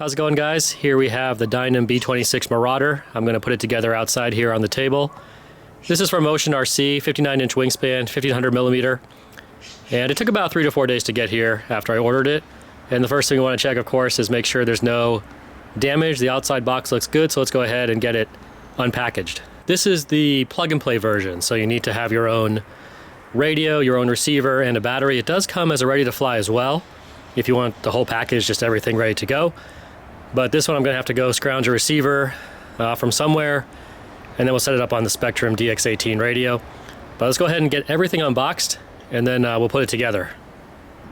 How's it going, guys? Here we have the Dynam B-26 Marauder. I'm going to put it together outside here on the table. This is from Ocean RC, 59-inch wingspan, 1500 millimeter. And it took about 3 to 4 days to get here after I ordered it. And the first thing we want to check, of course, is make sure there's no damage. The outside box looks good, so let's go ahead and get it unpackaged. This is the plug-and-play version, so you need to have your own radio, your own receiver, and a battery. It does come as a ready-to-fly as well, if you want the whole package, just everything ready to go. But this one I'm going to have to go scrounge a receiver from somewhere, and then we'll set it up on the Spectrum DX18 radio. But let's go ahead and get everything unboxed, and then we'll put it together.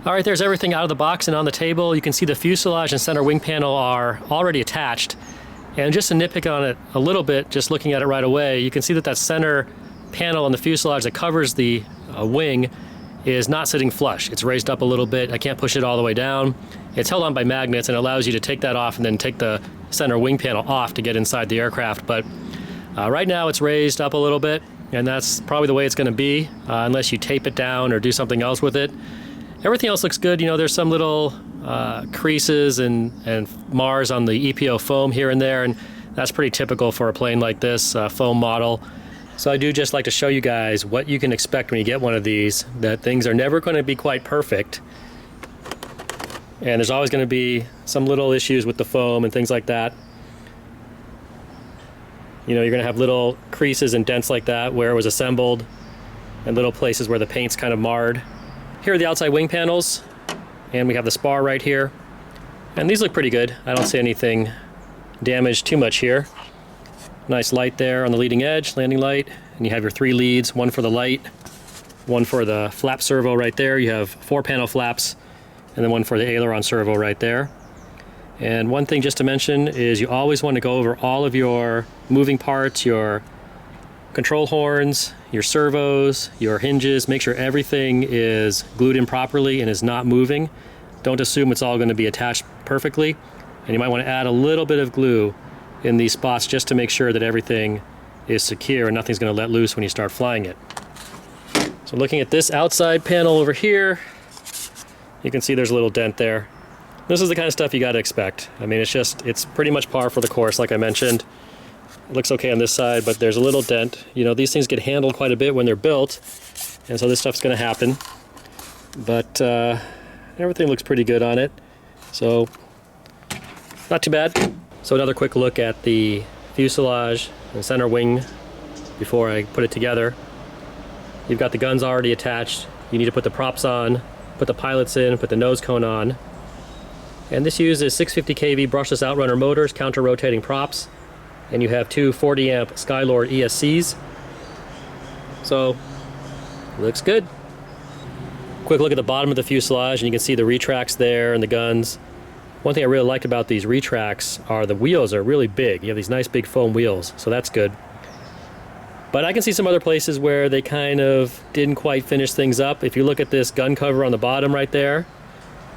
Alright, there's everything out of the box and on the table. You can see the fuselage and center wing panel are already attached. And just to nitpick on it a little bit, just looking at it right away, you can see that that center panel on the fuselage that covers the wing is not sitting flush. It's raised up a little bit. I can't push it all the way down. It's held on by magnets and allows you to take that off and then take the center wing panel off to get inside the aircraft. But right now it's raised up a little bit, and that's probably the way it's going to be unless you tape it down or do something else with it. Everything else looks good. You know, there's some little creases and mars on the EPO foam here and there, and that's pretty typical for a plane like this foam model. So I do just like to show you guys what you can expect when you get one of these, that things are never going to be quite perfect. And there's always going to be some little issues with the foam and things like that. You know, you're going to have little creases and dents like that where it was assembled, and little places where the paint's kind of marred. Here are the outside wing panels, and we have the spar right here. And these look pretty good. I don't see anything damaged too much here. Nice light there on the leading edge, landing light. And you have your 3 leads, one for the light, one for the flap servo right there. You have 4 panel flaps, and then one for the aileron servo right there. And one thing just to mention is you always want to go over all of your moving parts, your control horns, your servos, your hinges. Make sure everything is glued in properly and is not moving. Don't assume it's all going to be attached perfectly. And you might want to add a little bit of glue in these spots just to make sure that everything is secure and nothing's going to let loose when you start flying it. So looking at this outside panel over here, you can see there's a little dent there. This is the kind of stuff you got to expect. I mean, it's pretty much par for the course, like I mentioned. It looks okay on this side, but there's a little dent. You know, these things get handled quite a bit when they're built, and so this stuff's going to happen. But everything looks pretty good on it, so not too bad. So another quick look at the fuselage and center wing before I put it together. You've got the guns already attached. You need to put the props on, put the pilots in, put the nose cone on. And this uses 650 kV brushless outrunner motors, counter-rotating props. And you have 2 40 amp Skylord ESCs. So, looks good. Quick look at the bottom of the fuselage, and you can see the retracts there and the guns. One thing I really liked about these retracts are the wheels are really big. You have these nice big foam wheels, so that's good. But I can see some other places where they kind of didn't quite finish things up. If you look at this gun cover on the bottom right there,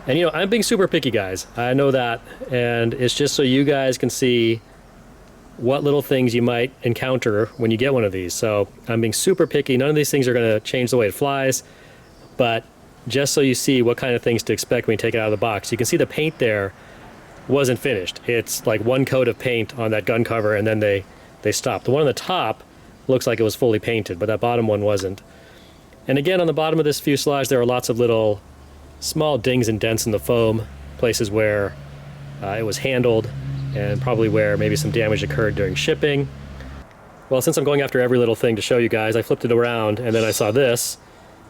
and you know, I'm being super picky, guys. I know that, and it's just so you guys can see what little things you might encounter when you get one of these. So I'm being super picky. None of these things are going to change the way it flies, but just so you see what kind of things to expect when you take it out of the box. You can see the paint there wasn't finished. It's like one coat of paint on that gun cover, and then they stopped. The one on the top looks like it was fully painted, but that bottom one wasn't. And again, on the bottom of this fuselage, there are lots of little small dings and dents in the foam, places where it was handled, and probably where maybe some damage occurred during shipping. Well, since I'm going after every little thing to show you guys, I flipped it around, and then I saw this,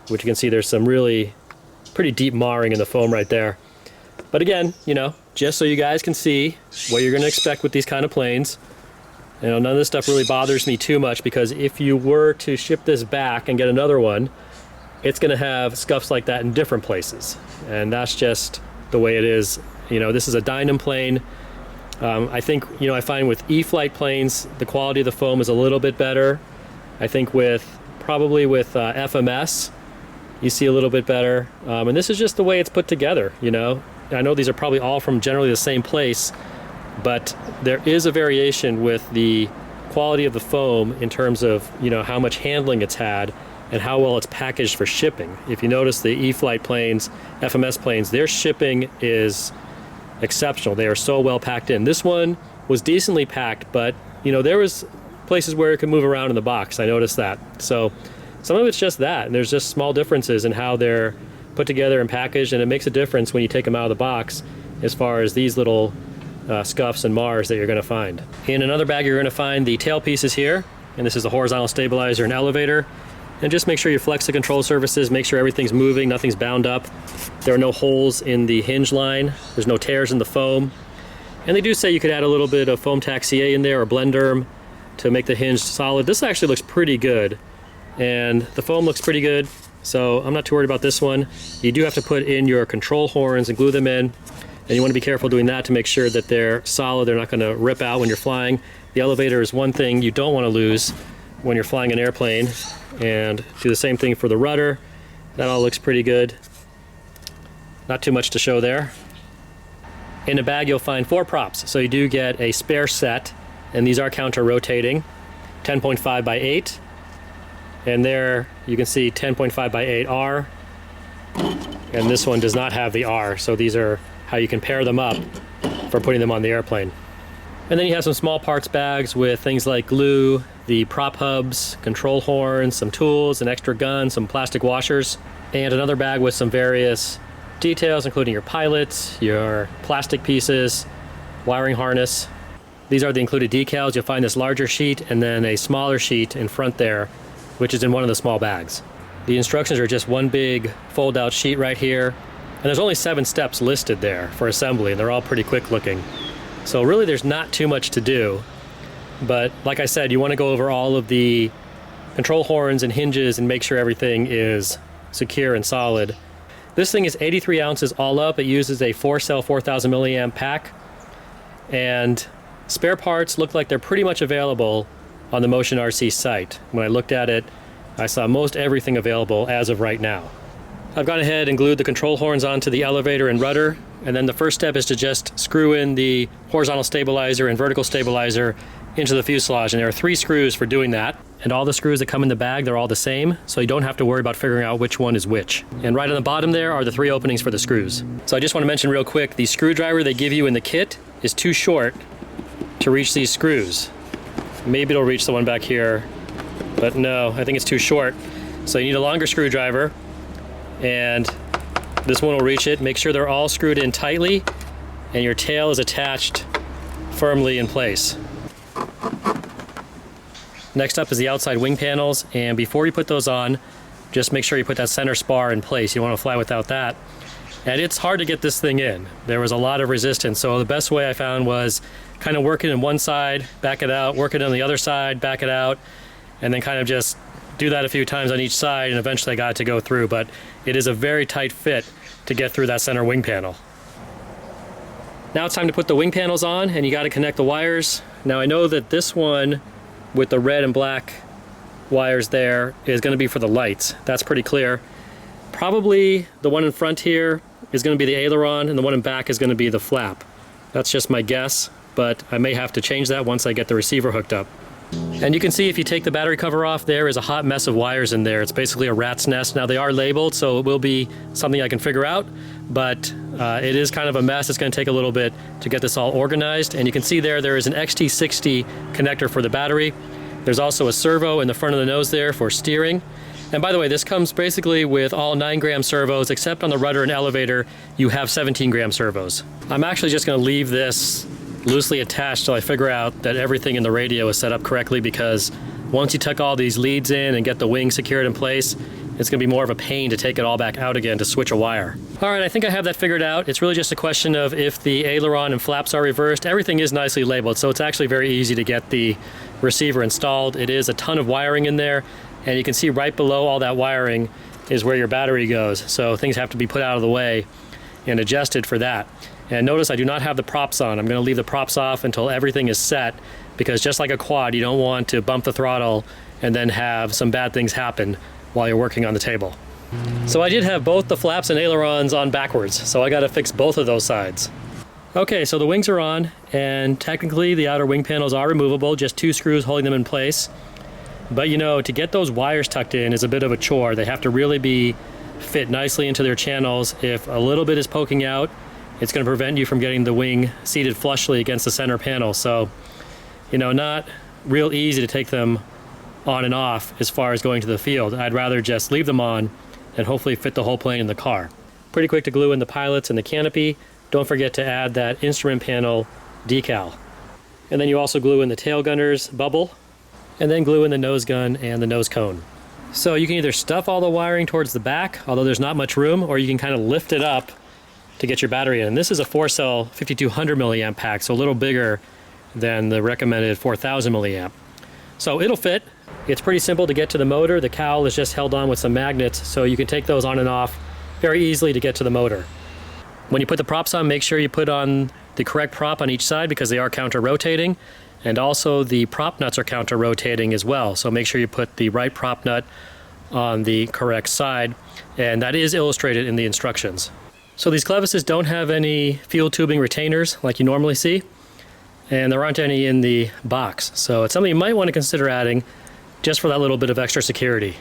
which you can see there's some really pretty deep marring in the foam right there. But again, you know, just so you guys can see what you're going to expect with these kind of planes. You know, none of this stuff really bothers me too much, because if you were to ship this back and get another one, it's going to have scuffs like that in different places. And that's just the way it is. You know, this is a Dynam plane. I think, you know, I find with E-flight planes, the quality of the foam is a little bit better. I think probably with FMS, you see a little bit better. And this is just the way it's put together, you know. I know these are probably all from generally the same place, but there is a variation with the quality of the foam in terms of, you know, how much handling it's had and how well it's packaged for shipping. If you notice the E-flight planes, FMS planes, their shipping is exceptional. They are so well packed in. This one was decently packed, but you know, there was places where it could move around in the box. I noticed that. So some of it's just that, and there's just small differences in how they're put together and packaged, and it makes a difference when you take them out of the box as far as these little scuffs and mars that you're going to find. In another bag, you're going to find the tail pieces here, and this is a horizontal stabilizer and elevator. And just make sure you flex the control surfaces, make sure everything's moving, nothing's bound up. There are no holes in the hinge line, there's no tears in the foam. And they do say you could add a little bit of foam tack CA in there or Blenderm to make the hinge solid. This actually looks pretty good, and the foam looks pretty good, so I'm not too worried about this one. You do have to put in your control horns and glue them in, and you want to be careful doing that to make sure that they're solid, they're not going to rip out when you're flying. The elevator is one thing you don't want to lose when you're flying an airplane, and do the same thing for the rudder. That all looks pretty good. Not too much to show there. In the bag you'll find 4 props, so you do get a spare set, and these are counter rotating, 10.5 by 8, and there you can see 10.5 by 8 R, and this one does not have the R, so these are how you can pair them up for putting them on the airplane. And then you have some small parts bags with things like glue, the prop hubs, control horns, some tools, an extra gun, some plastic washers, and another bag with some various details, including your pilots, your plastic pieces, wiring harness. These are the included decals. You'll find this larger sheet and then a smaller sheet in front there, which is in one of the small bags. The instructions are just one big fold-out sheet right here, and there's only 7 steps listed there for assembly, and they're all pretty quick looking. So really there's not too much to do, but like I said, you want to go over all of the control horns and hinges and make sure everything is secure and solid. This thing is 83 ounces all up. It uses a 4-cell 4,000 milliamp pack, and spare parts look like they're pretty much available on the Motion RC site. When I looked at it, I saw most everything available as of right now. I've gone ahead and glued the control horns onto the elevator and rudder, and then the first step is to just screw in the horizontal stabilizer and vertical stabilizer into the fuselage, and there are 3 screws for doing that. And all the screws that come in the bag, they're all the same, so you don't have to worry about figuring out which one is which. And right on the bottom there are the 3 openings for the screws. So I just want to mention real quick, the screwdriver they give you in the kit is too short to reach these screws. Maybe it'll reach the one back here, but no, I think it's too short. So you need a longer screwdriver, and this one will reach it. Make sure they're all screwed in tightly and your tail is attached firmly in place. Next up is the outside wing panels, and before you put those on, just make sure you put that center spar in place. You don't want to fly without that. And it's hard to get this thing in. There was a lot of resistance, so the best way I found was kind of work it in one side, back it out, work it on the other side, back it out, and then kind of just do that a few times on each side, and eventually I got it to go through. But it is a very tight fit to get through that center wing panel. Now it's time to put the wing panels on, and you got to connect the wires. Now I know that this one with the red and black wires there is going to be for the lights. That's pretty clear. Probably the one in front here is going to be the aileron, and the one in back is going to be the flap. That's just my guess, but I may have to change that once I get the receiver hooked up. And you can see if you take the battery cover off, there is a hot mess of wires in there. It's basically a rat's nest. Now they are labeled, so it will be something I can figure out, but it is kind of a mess. It's going to take a little bit to get this all organized. And you can see there is an XT60 connector for the battery. There's also a servo in the front of the nose there for steering. And by the way, this comes basically with all 9-gram servos, except on the rudder and elevator, you have 17-gram servos. I'm actually just going to leave this loosely attached till I figure out that everything in the radio is set up correctly, because once you tuck all these leads in and get the wing secured in place, it's going to be more of a pain to take it all back out again to switch a wire. Alright, I think I have that figured out. It's really just a question of if the aileron and flaps are reversed. Everything is nicely labeled, so it's actually very easy to get the receiver installed. It is a ton of wiring in there, and you can see right below all that wiring is where your battery goes, so things have to be put out of the way and adjusted for that. And notice I do not have the props on. I'm going to leave the props off until everything is set, because just like a quad, you don't want to bump the throttle and then have some bad things happen while you're working on the table. So I did have both the flaps and ailerons on backwards, so I got to fix both of those sides. Okay, so the wings are on, and technically the outer wing panels are removable, just 2 screws holding them in place. But you know, to get those wires tucked in is a bit of a chore. They have to really be fit nicely into their channels. If a little bit is poking out it's going to prevent you from getting the wing seated flushly against the center panel. So, you know, not real easy to take them on and off as far as going to the field. I'd rather just leave them on and hopefully fit the whole plane in the car. Pretty quick to glue in the pilots and the canopy. Don't forget to add that instrument panel decal. And then you also glue in the tail gunner's bubble, and then glue in the nose gun and the nose cone. So you can either stuff all the wiring towards the back, although there's not much room, or you can kind of lift it up to get your battery in. And this is a 4-cell 5200 milliamp pack, so a little bigger than the recommended 4000 milliamp. So it'll fit. It's pretty simple to get to the motor. The cowl is just held on with some magnets, so you can take those on and off very easily to get to the motor. When you put the props on, make sure you put on the correct prop on each side because they are counter-rotating, and also the prop nuts are counter-rotating as well. So make sure you put the right prop nut on the correct side, and that is illustrated in the instructions. So these clevises don't have any fuel tubing retainers like you normally see, and there aren't any in the box. So it's something you might want to consider adding just for that little bit of extra security.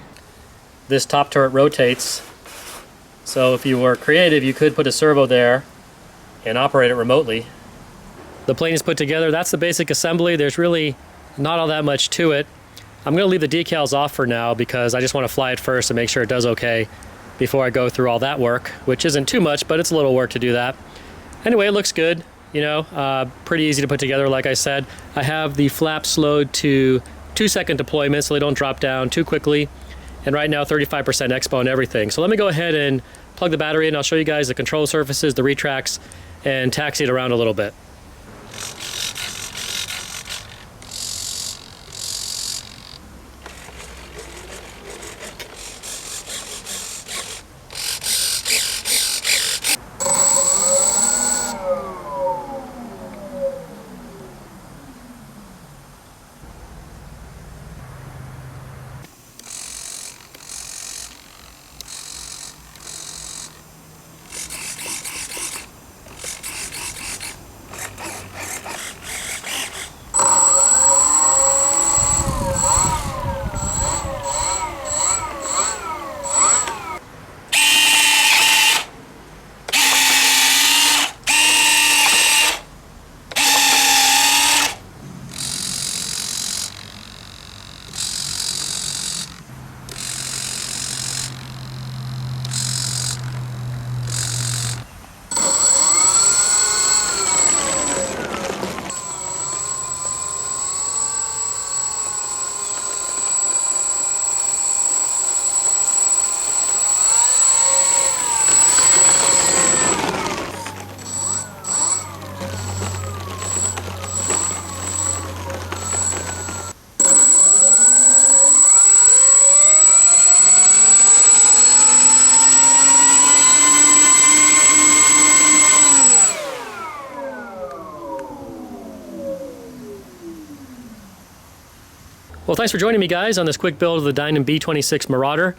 This top turret rotates, so if you were creative, you could put a servo there and operate it remotely. The plane is put together. That's the basic assembly. There's really not all that much to it. I'm going to leave the decals off for now because I just want to fly it first and make sure it does okay before I go through all that work, which isn't too much, but it's a little work to do that. Anyway, it looks good, you know, pretty easy to put together, like I said. I have the flaps slowed to 2-second deployment so they don't drop down too quickly. And right now, 35% expo and everything. So let me go ahead and plug the battery in. I'll show you guys the control surfaces, the retracts, and taxi it around a little bit. Well, thanks for joining me, guys, on this quick build of the Dynam B-26 Marauder.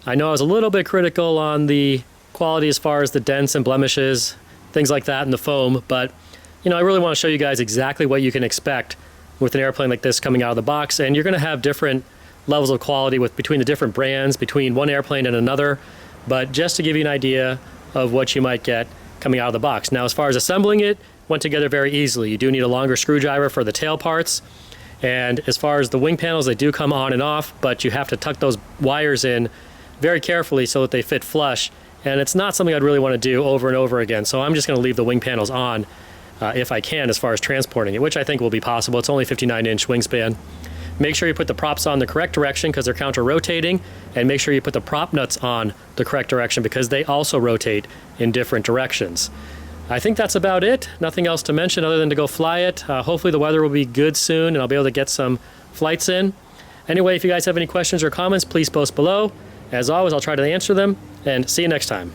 I know I was a little bit critical on the quality as far as the dents and blemishes, things like that in the foam, but you know, I really want to show you guys exactly what you can expect with an airplane like this coming out of the box, and you're going to have different levels of quality between the different brands, between one airplane and another, but just to give you an idea of what you might get coming out of the box. Now, as far as assembling it, went together very easily. You do need a longer screwdriver for the tail parts. And as far as the wing panels, they do come on and off, but you have to tuck those wires in very carefully so that they fit flush. And it's not something I'd really want to do over and over again. So I'm just going to leave the wing panels on if I can, as far as transporting it, which I think will be possible. It's only 59-inch wingspan. Make sure you put the props on the correct direction because they're counter-rotating, and make sure you put the prop nuts on the correct direction because they also rotate in different directions. I think that's about it. Nothing else to mention other than to go fly it. Hopefully the weather will be good soon and I'll be able to get some flights in. Anyway, if you guys have any questions or comments, please post below. As always, I'll try to answer them, and see you next time.